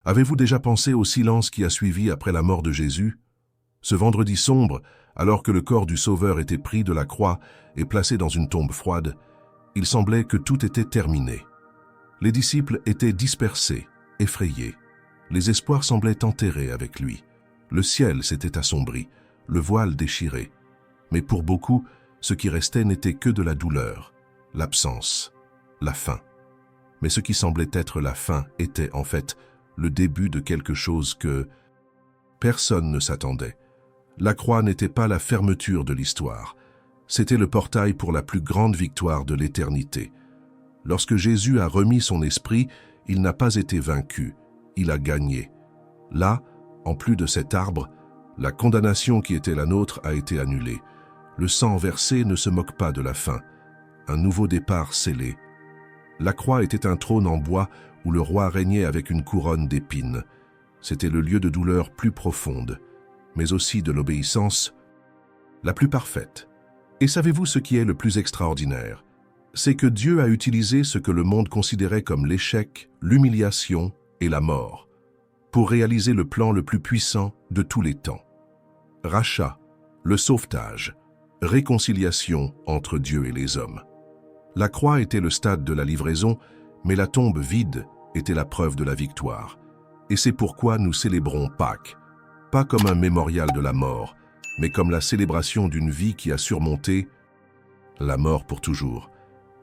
Avez-vous déjà pensé au silence qui a suivi après la mort de Jésus? Ce vendredi sombre, alors que le corps du Sauveur était pris de la croix et placé dans une tombe froide, il semblait que tout était terminé. Les disciples étaient dispersés, effrayés. Les espoirs semblaient enterrés avec lui. Le ciel s'était assombri, le voile déchiré. Mais pour beaucoup, ce qui restait n'était que de la douleur, l'absence, la faim. Mais ce qui semblait être la fin était en fait le début de quelque chose que personne ne s'attendait. La croix n'était pas la fermeture de l'histoire, c'était le portail pour la plus grande victoire de l'éternité. Lorsque Jésus a remis son esprit, il n'a pas été vaincu, il a gagné. Là, en plus de cet arbre, la condamnation qui était la nôtre a été annulée. Le sang versé ne se moque pas de la fin. Un nouveau départ scellé. La croix était un trône en bois où le roi régnait avec une couronne d'épines. C'était le lieu de douleur plus profonde, mais aussi de l'obéissance la plus parfaite. Et savez-vous ce qui est le plus extraordinaire? C'est que Dieu a utilisé ce que le monde considérait comme l'échec, l'humiliation et la mort, pour réaliser le plan le plus puissant de tous les temps. Rachat, le sauvetage, réconciliation entre Dieu et les hommes. La croix était le stade de la livraison, mais la tombe vide était la preuve de la victoire. Et c'est pourquoi nous célébrons Pâques, pas comme un mémorial de la mort, mais comme la célébration d'une vie qui a surmonté la mort pour toujours.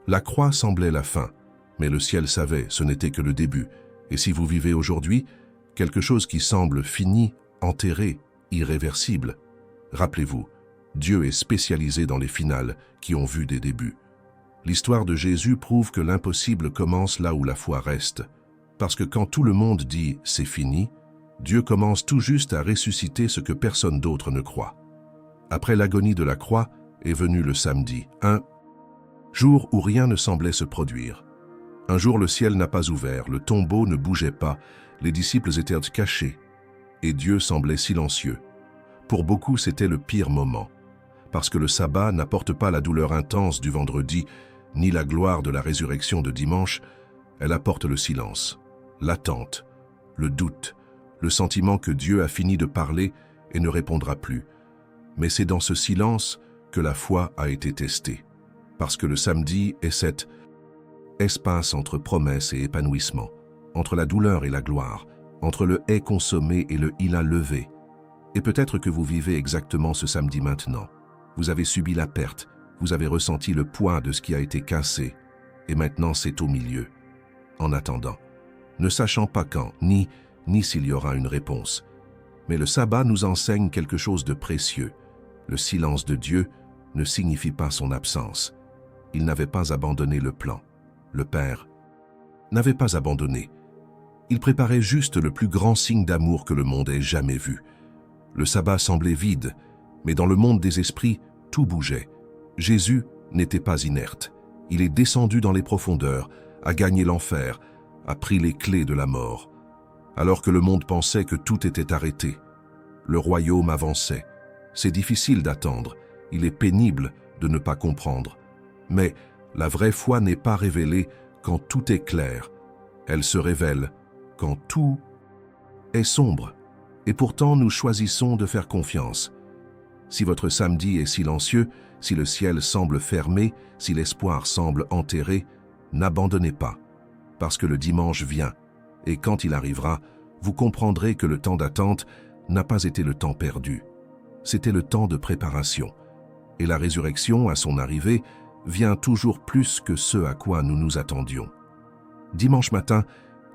La croix semblait la fin, mais le ciel savait ce n'était que le début. Et si vous vivez aujourd'hui, quelque chose qui semble fini, enterré, irréversible, rappelez-vous, Dieu est spécialisé dans les finales qui ont vu des débuts. L'histoire de Jésus prouve que l'impossible commence là où la foi reste. Parce que quand tout le monde dit « c'est fini », Dieu commence tout juste à ressusciter ce que personne d'autre ne croit. Après l'agonie de la croix est venu le samedi, un jour où rien ne semblait se produire. Un jour le ciel n'a pas ouvert, le tombeau ne bougeait pas, les disciples étaient cachés, et Dieu semblait silencieux. Pour beaucoup, c'était le pire moment, parce que le sabbat n'apporte pas la douleur intense du vendredi, ni la gloire de la résurrection de dimanche, elle apporte le silence, l'attente, le doute, le sentiment que Dieu a fini de parler et ne répondra plus. Mais c'est dans ce silence que la foi a été testée, parce que le samedi est cet espace entre promesse et épanouissement, entre la douleur et la gloire, entre le « est consommé » et le « il a levé ». Et peut-être que vous vivez exactement ce samedi maintenant. Vous avez subi la perte, vous avez ressenti le poids de ce qui a été cassé, et maintenant c'est au milieu. En attendant, ne sachant pas quand, ni s'il y aura une réponse. Mais le sabbat nous enseigne quelque chose de précieux. Le silence de Dieu ne signifie pas son absence. Il n'avait pas abandonné le plan. Le Père n'avait pas abandonné. Il préparait juste le plus grand signe d'amour que le monde ait jamais vu. Le sabbat semblait vide, mais dans le monde des esprits, tout bougeait. Jésus n'était pas inerte. Il est descendu dans les profondeurs, a gagné l'enfer, a pris les clés de la mort. Alors que le monde pensait que tout était arrêté, le royaume avançait. C'est difficile d'attendre, il est pénible de ne pas comprendre. Mais la vraie foi n'est pas révélée quand tout est clair. Elle se révèle quand tout est sombre. Et pourtant, nous choisissons de faire confiance. Si votre samedi est silencieux, si le ciel semble fermé, si l'espoir semble enterré, n'abandonnez pas, parce que le dimanche vient, et quand il arrivera, vous comprendrez que le temps d'attente n'a pas été le temps perdu. C'était le temps de préparation. Et la résurrection, à son arrivée, vient toujours plus que ce à quoi nous nous attendions. Dimanche matin,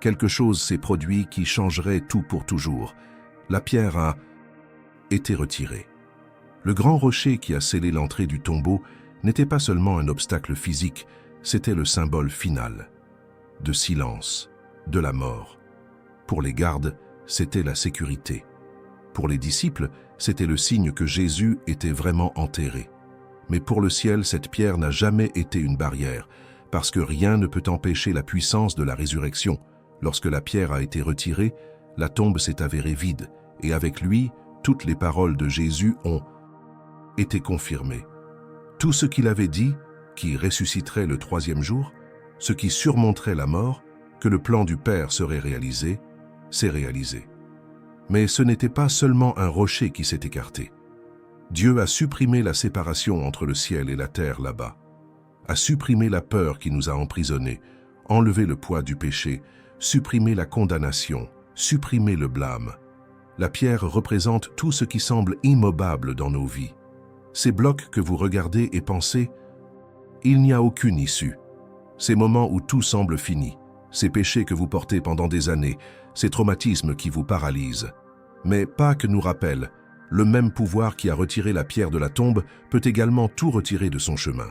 quelque chose s'est produit qui changerait tout pour toujours. La pierre a été retirée. Le grand rocher qui a scellé l'entrée du tombeau n'était pas seulement un obstacle physique, c'était le symbole final, de silence, de la mort. Pour les gardes, c'était la sécurité. Pour les disciples, c'était le signe que Jésus était vraiment enterré. Mais pour le ciel, cette pierre n'a jamais été une barrière, parce que rien ne peut empêcher la puissance de la résurrection. Lorsque la pierre a été retirée, la tombe s'est avérée vide, et avec lui, toutes les paroles de Jésus ont été confirmées. Tout ce qu'il avait dit, qui ressusciterait le troisième jour, ce qui surmonterait la mort, que le plan du Père serait réalisé, s'est réalisé. Mais ce n'était pas seulement un rocher qui s'est écarté. Dieu a supprimé la séparation entre le ciel et la terre là-bas, a supprimé la peur qui nous a emprisonnés, enlevé le poids du péché, supprimé la condamnation, supprimé le blâme. La pierre représente tout ce qui semble immobile dans nos vies. Ces blocs que vous regardez et pensez, il n'y a aucune issue. Ces moments où tout semble fini, ces péchés que vous portez pendant des années, ces traumatismes qui vous paralysent. Mais Pâques nous rappelle, le même pouvoir qui a retiré la pierre de la tombe peut également tout retirer de son chemin.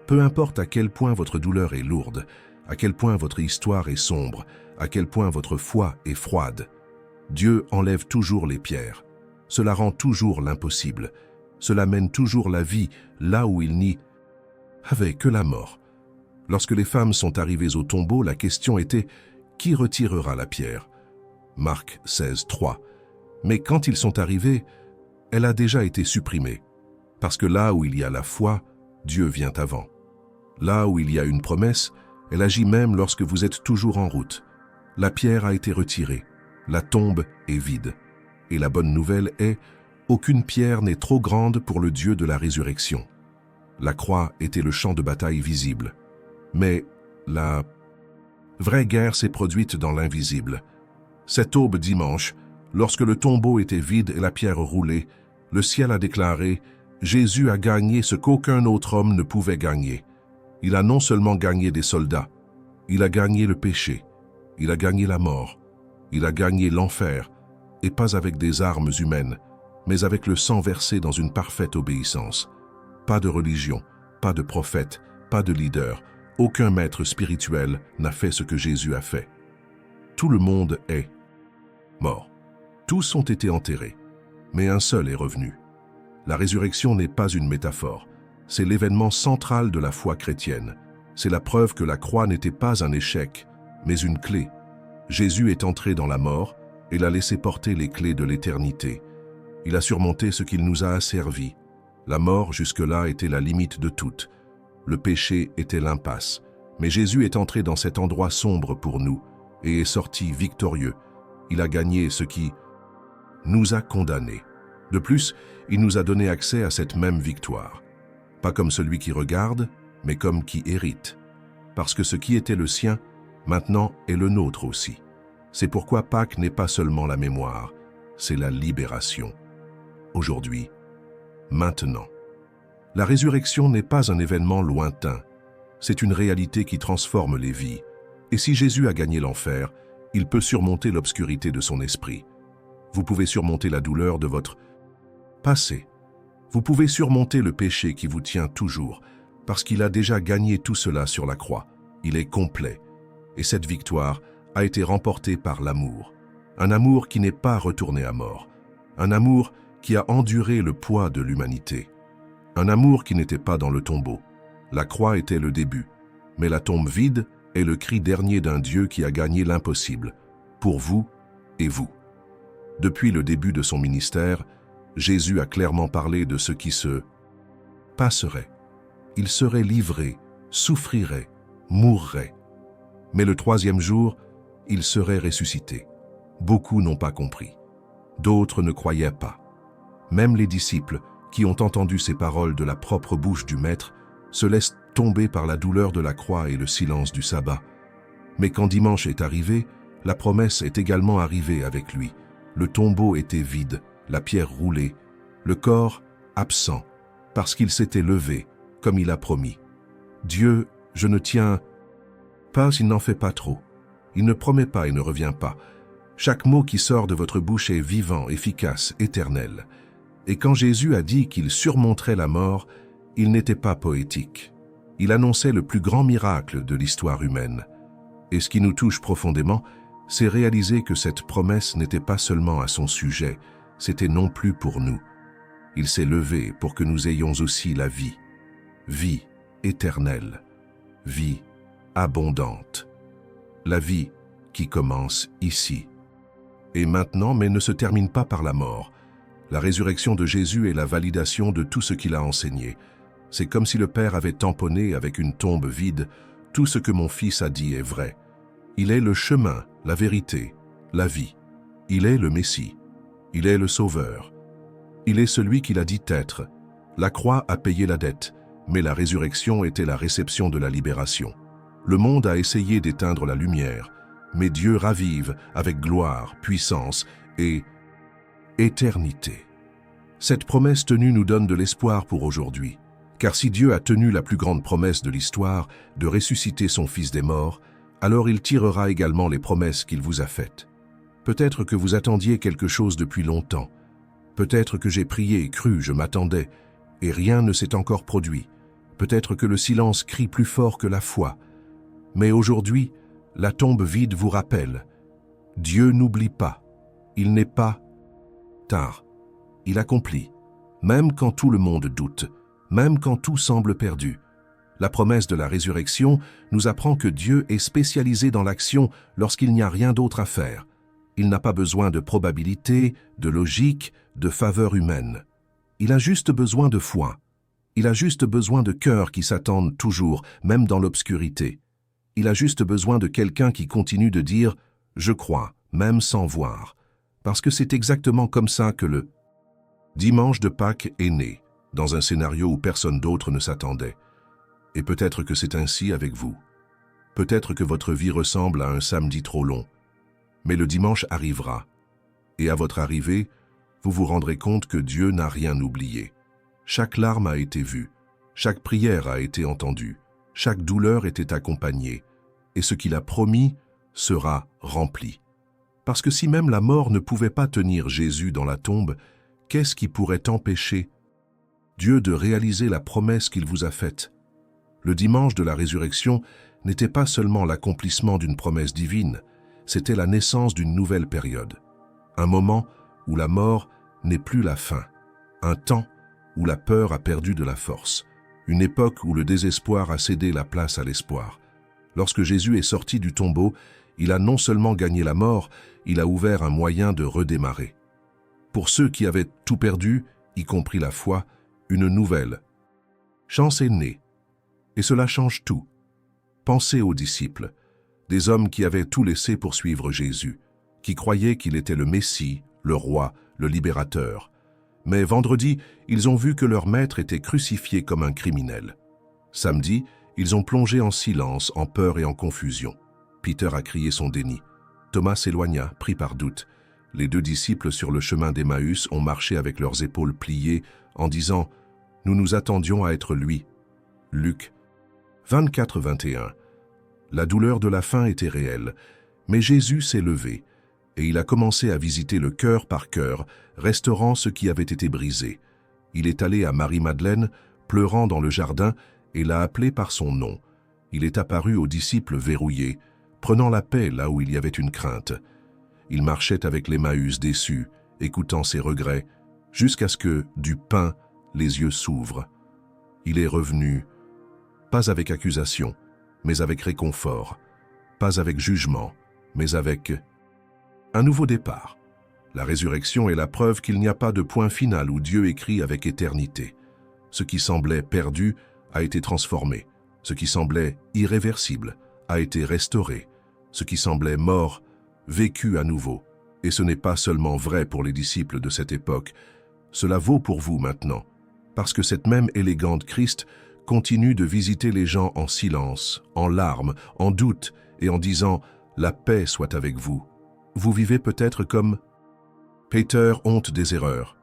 Peu importe à quel point votre douleur est lourde, à quel point votre histoire est sombre, à quel point votre foi est froide, Dieu enlève toujours les pierres. Cela rend toujours l'impossible. Cela mène toujours la vie là où il n'y avait que la mort. Lorsque les femmes sont arrivées au tombeau, la question était « Qui retirera la pierre ?» Marc 16, 3. Mais quand ils sont arrivés, elle a déjà été supprimée. Parce que là où il y a la foi, Dieu vient avant. Là où il y a une promesse, elle agit même lorsque vous êtes toujours en route. La pierre a été retirée. La tombe est vide. Et la bonne nouvelle est, aucune pierre n'est trop grande pour le Dieu de la résurrection. La croix était le champ de bataille visible. Mais la vraie guerre s'est produite dans l'invisible. Cette aube dimanche, lorsque le tombeau était vide et la pierre roulée, le ciel a déclaré « Jésus a gagné ce qu'aucun autre homme ne pouvait gagner. Il a non seulement gagné des soldats, il a gagné le péché, il a gagné la mort, il a gagné l'enfer, et pas avec des armes humaines, mais avec le sang versé dans une parfaite obéissance. Pas de religion, pas de prophète, pas de leader, aucun maître spirituel n'a fait ce que Jésus a fait. Tout le monde est mort. Tous ont été enterrés, mais un seul est revenu. La résurrection n'est pas une métaphore, c'est l'événement central de la foi chrétienne. C'est la preuve que la croix n'était pas un échec, mais une clé. Jésus est entré dans la mort et l'a laissé porter les clés de l'éternité. Il a surmonté ce qu'il nous a asservi. La mort jusque-là était la limite de toute. Le péché était l'impasse. Mais Jésus est entré dans cet endroit sombre pour nous et est sorti victorieux. Il a gagné ce qui nous a condamnés. De plus, il nous a donné accès à cette même victoire. Pas comme celui qui regarde, mais comme qui hérite. Parce que ce qui était le sien, maintenant est le nôtre aussi. C'est pourquoi Pâques n'est pas seulement la mémoire, c'est la libération. Aujourd'hui, maintenant. La résurrection n'est pas un événement lointain, c'est une réalité qui transforme les vies. Et si Jésus a gagné l'enfer, il peut surmonter l'obscurité de son esprit. Vous pouvez surmonter la douleur de votre passé. Vous pouvez surmonter le péché qui vous tient toujours, parce qu'il a déjà gagné tout cela sur la croix. Il est complet. Et cette victoire a été remportée par l'amour. Un amour qui n'est pas retourné à mort. Un amour qui a enduré le poids de l'humanité. Un amour qui n'était pas dans le tombeau. La croix était le début, mais la tombe vide est le cri dernier d'un Dieu qui a gagné l'impossible, pour vous et vous. Depuis le début de son ministère, Jésus a clairement parlé de ce qui se passerait. Il serait livré, souffrirait, mourrait. Mais le troisième jour, il serait ressuscité. Beaucoup n'ont pas compris. D'autres ne croyaient pas. Même les disciples, qui ont entendu ces paroles de la propre bouche du Maître, se laissent tomber par la douleur de la croix et le silence du sabbat. Mais quand dimanche est arrivé, la promesse est également arrivée avec lui. Le tombeau était vide, la pierre roulée, le corps absent, parce qu'il s'était levé, comme il a promis. Dieu, je ne tiens pas, il n'en fait pas trop. Il ne promet pas et ne revient pas. Chaque mot qui sort de votre bouche est vivant, efficace, éternel. Et quand Jésus a dit qu'il surmonterait la mort, il n'était pas poétique. Il annonçait le plus grand miracle de l'histoire humaine. Et ce qui nous touche profondément, c'est réaliser que cette promesse n'était pas seulement à son sujet, c'était non plus pour nous. Il s'est levé pour que nous ayons aussi la vie. Vie éternelle. Vie abondante. La vie qui commence ici. Et maintenant, mais ne se termine pas par la mort. La résurrection de Jésus est la validation de tout ce qu'il a enseigné. C'est comme si le Père avait tamponné avec une tombe vide. Tout ce que mon Fils a dit est vrai. Il est le chemin, la vérité, la vie. Il est le Messie. Il est le Sauveur. Il est celui qu'il a dit être. La croix a payé la dette, mais la résurrection était la réception de la libération. Le monde a essayé d'éteindre la lumière, mais Dieu ravive avec gloire, puissance et éternité. Cette promesse tenue nous donne de l'espoir pour aujourd'hui. Car si Dieu a tenu la plus grande promesse de l'histoire, de ressusciter son Fils des morts, alors il tirera également les promesses qu'il vous a faites. Peut-être que vous attendiez quelque chose depuis longtemps. Peut-être que j'ai prié et cru, je m'attendais, et rien ne s'est encore produit. Peut-être que le silence crie plus fort que la foi. Mais aujourd'hui, la tombe vide vous rappelle. Dieu n'oublie pas. Il n'est pas tard. Il accomplit, même quand tout le monde doute, même quand tout semble perdu. La promesse de la résurrection nous apprend que Dieu est spécialisé dans l'action lorsqu'il n'y a rien d'autre à faire. Il n'a pas besoin de probabilité, de logique, de faveur humaine. Il a juste besoin de foi. Il a juste besoin de cœurs qui s'attendent toujours, même dans l'obscurité. Il a juste besoin de quelqu'un qui continue de dire « je crois », même sans voir. Parce que c'est exactement comme ça que le dimanche de Pâques est né, dans un scénario où personne d'autre ne s'attendait. Et peut-être que c'est ainsi avec vous. Peut-être que votre vie ressemble à un samedi trop long. Mais le dimanche arrivera. Et à votre arrivée, vous vous rendrez compte que Dieu n'a rien oublié. Chaque larme a été vue, chaque prière a été entendue, chaque douleur était accompagnée, et ce qu'il a promis sera rempli. Parce que si même la mort ne pouvait pas tenir Jésus dans la tombe, qu'est-ce qui pourrait empêcher Dieu de réaliser la promesse qu'il vous a faite? Le dimanche de la résurrection n'était pas seulement l'accomplissement d'une promesse divine, c'était la naissance d'une nouvelle période. Un moment où la mort n'est plus la fin. Un temps où la peur a perdu de la force. Une époque où le désespoir a cédé la place à l'espoir. Lorsque Jésus est sorti du tombeau, il a non seulement gagné la mort, il a ouvert un moyen de redémarrer. Pour ceux qui avaient tout perdu, y compris la foi, une nouvelle chance est née. Et cela change tout. Pensez aux disciples, des hommes qui avaient tout laissé pour suivre Jésus, qui croyaient qu'il était le Messie, le roi, le libérateur. Mais vendredi, ils ont vu que leur maître était crucifié comme un criminel. Samedi, ils ont plongé en silence, en peur et en confusion. Peter a crié son déni. Thomas s'éloigna, pris par doute. Les deux disciples sur le chemin d'Emmaüs ont marché avec leurs épaules pliées en disant « Nous nous attendions à être lui ». Luc 24-21. La douleur de la faim était réelle, mais Jésus s'est levé et il a commencé à visiter le cœur par cœur, restaurant ce qui avait été brisé. Il est allé à Marie-Madeleine, pleurant dans le jardin, et l'a appelée par son nom. Il est apparu aux disciples verrouillés, prenant la paix là où il y avait une crainte. Il marchait avec l'Emmaüs déçu, écoutant ses regrets, jusqu'à ce que, du pain, les yeux s'ouvrent. Il est revenu, pas avec accusation, mais avec réconfort, pas avec jugement, mais avec un nouveau départ. La résurrection est la preuve qu'il n'y a pas de point final où Dieu écrit avec éternité. Ce qui semblait perdu a été transformé. Ce qui semblait irréversible a été restauré. Ce qui semblait mort, vécu à nouveau. Et ce n'est pas seulement vrai pour les disciples de cette époque. Cela vaut pour vous maintenant. Parce que cette même élégante Christ continue de visiter les gens en silence, en larmes, en doute et en disant « La paix soit avec vous ». Vous vivez peut-être comme Peter, honte des erreurs,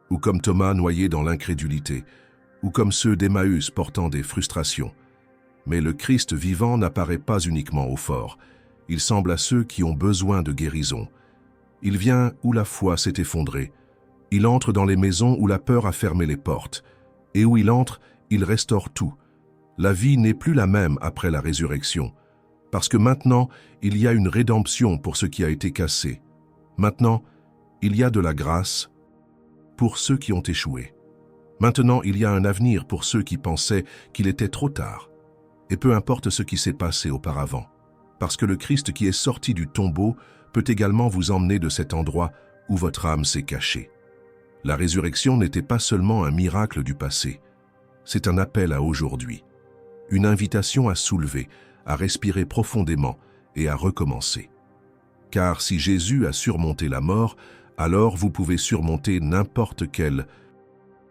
ou comme Thomas noyé dans l'incrédulité, ou comme ceux d'Emmaüs portant des frustrations. Mais le Christ vivant n'apparaît pas uniquement aux forts, il semble à ceux qui ont besoin de guérison. Il vient où la foi s'est effondrée, il entre dans les maisons où la peur a fermé les portes, et où il entre, il restaure tout. La vie n'est plus la même après la résurrection, parce que maintenant, il y a une rédemption pour ce qui a été cassé. Maintenant, il y a de la grâce pour ceux qui ont échoué. Maintenant, il y a un avenir pour ceux qui pensaient qu'il était trop tard. Et peu importe ce qui s'est passé auparavant, parce que le Christ qui est sorti du tombeau peut également vous emmener de cet endroit où votre âme s'est cachée. La résurrection n'était pas seulement un miracle du passé, c'est un appel à aujourd'hui, une invitation à soulever, à respirer profondément et à recommencer. Car si Jésus a surmonté la mort, alors vous pouvez surmonter n'importe quel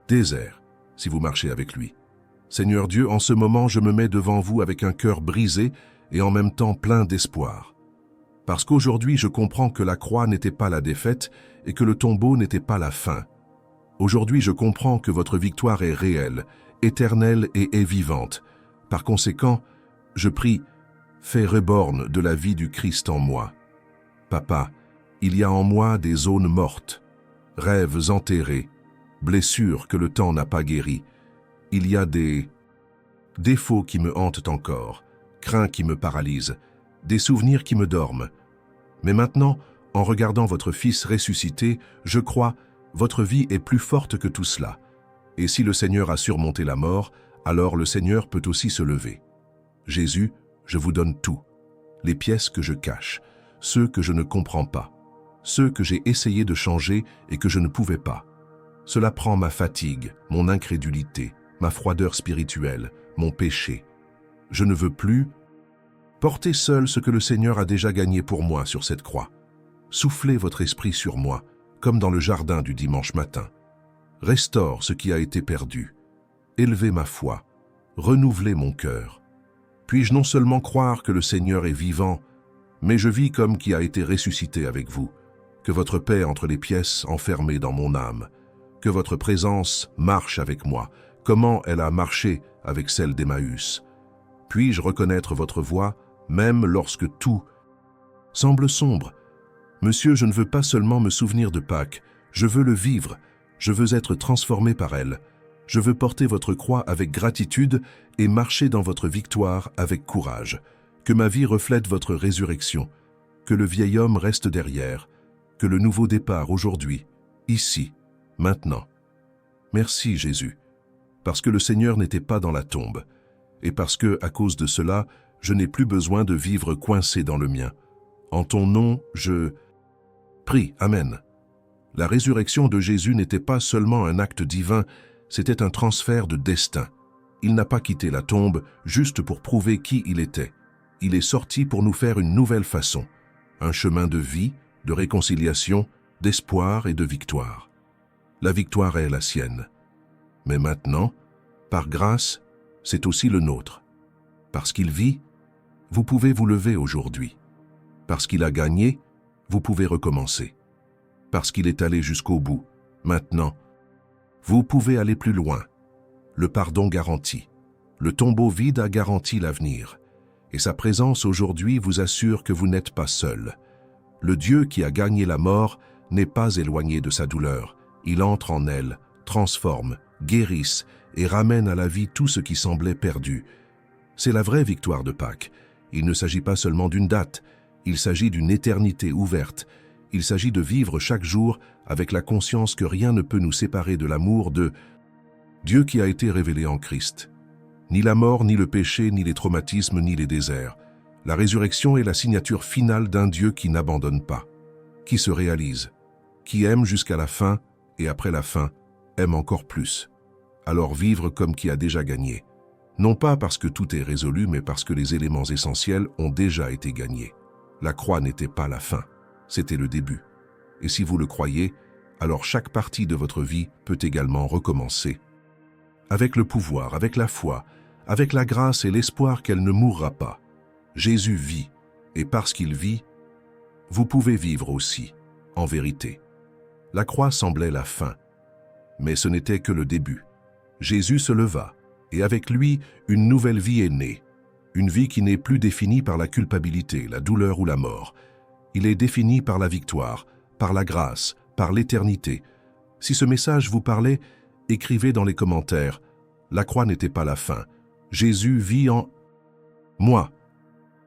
désert si vous marchez avec lui. Seigneur Dieu, en ce moment, je me mets devant vous avec un cœur brisé et en même temps plein d'espoir. Parce qu'aujourd'hui, je comprends que la croix n'était pas la défaite et que le tombeau n'était pas la fin. Aujourd'hui, je comprends que votre victoire est réelle, éternelle et est vivante. Par conséquent, je prie, fais reborn de la vie du Christ en moi. Papa, il y a en moi des zones mortes, rêves enterrés, blessures que le temps n'a pas guéries. Il y a des défauts qui me hantent encore, craints qui me paralysent, des souvenirs qui me dorment. Mais maintenant, en regardant votre Fils ressuscité, je crois, votre vie est plus forte que tout cela. Et si le Seigneur a surmonté la mort, alors le Seigneur peut aussi se lever. Jésus, je vous donne tout, les pièces que je cache, ceux que je ne comprends pas, ceux que j'ai essayé de changer et que je ne pouvais pas. Cela prend ma fatigue, mon incrédulité, ma froideur spirituelle, mon péché. Je ne veux plus porter seul ce que le Seigneur a déjà gagné pour moi sur cette croix. Soufflez votre esprit sur moi, comme dans le jardin du dimanche matin. Restaure ce qui a été perdu. Élevez ma foi. Renouvelez mon cœur. Puis-je non seulement croire que le Seigneur est vivant, mais je vis comme qui a été ressuscité avec vous, que votre paix entre les pièces enfermée dans mon âme, que votre présence marche avec moi, comment elle a marché avec celle d'Emmaüs. Puis-je reconnaître votre voix, même lorsque tout semble sombre? Monsieur, je ne veux pas seulement me souvenir de Pâques, je veux le vivre, je veux être transformé par elle. Je veux porter votre croix avec gratitude et marcher dans votre victoire avec courage. Que ma vie reflète votre résurrection, que le vieil homme reste derrière, que le nouveau départ aujourd'hui, ici, maintenant. Merci Jésus, parce que le Seigneur n'était pas dans la tombe, et parce que, à cause de cela, je n'ai plus besoin de vivre coincé dans le mien. En ton nom, je prie. Amen. La résurrection de Jésus n'était pas seulement un acte divin, c'était un transfert de destin. Il n'a pas quitté la tombe juste pour prouver qui il était. Il est sorti pour nous faire une nouvelle façon, un chemin de vie, de réconciliation, d'espoir et de victoire. La victoire est la sienne. Mais maintenant, par grâce, c'est aussi le nôtre. Parce qu'il vit, vous pouvez vous lever aujourd'hui. Parce qu'il a gagné, vous pouvez recommencer. Parce qu'il est allé jusqu'au bout, maintenant, vous pouvez aller plus loin. Le pardon garantit. Le tombeau vide a garanti l'avenir. Et sa présence aujourd'hui vous assure que vous n'êtes pas seul. Le Dieu qui a gagné la mort n'est pas éloigné de sa douleur. Il entre en elle, transforme, guérisse et ramène à la vie tout ce qui semblait perdu. C'est la vraie victoire de Pâques. Il ne s'agit pas seulement d'une date, il s'agit d'une éternité ouverte. Il s'agit de vivre chaque jour avec la conscience que rien ne peut nous séparer de l'amour de Dieu qui a été révélé en Christ. Ni la mort, ni le péché, ni les traumatismes, ni les déserts. La résurrection est la signature finale d'un Dieu qui n'abandonne pas, qui se réalise, qui aime jusqu'à la fin et après la fin, aime encore plus. Alors vivre comme qui a déjà gagné. Non pas parce que tout est résolu, mais parce que les éléments essentiels ont déjà été gagnés. La croix n'était pas la fin. C'était le début. Et si vous le croyez, alors chaque partie de votre vie peut également recommencer. Avec le pouvoir, avec la foi, avec la grâce et l'espoir qu'elle ne mourra pas. Jésus vit, et parce qu'il vit, vous pouvez vivre aussi, en vérité. La croix semblait la fin, mais ce n'était que le début. Jésus se leva, et avec lui, une nouvelle vie est née. Une vie qui n'est plus définie par la culpabilité, la douleur ou la mort. Il est défini par la victoire, par la grâce, par l'éternité. Si ce message vous parlait, écrivez dans les commentaires. La croix n'était pas la fin. Jésus vit en moi.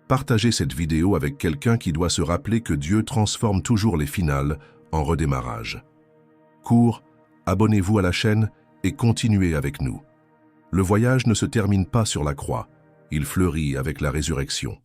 Partagez cette vidéo avec quelqu'un qui doit se rappeler que Dieu transforme toujours les finales en redémarrage. Cours, abonnez-vous à la chaîne et continuez avec nous. Le voyage ne se termine pas sur la croix, il fleurit avec la résurrection.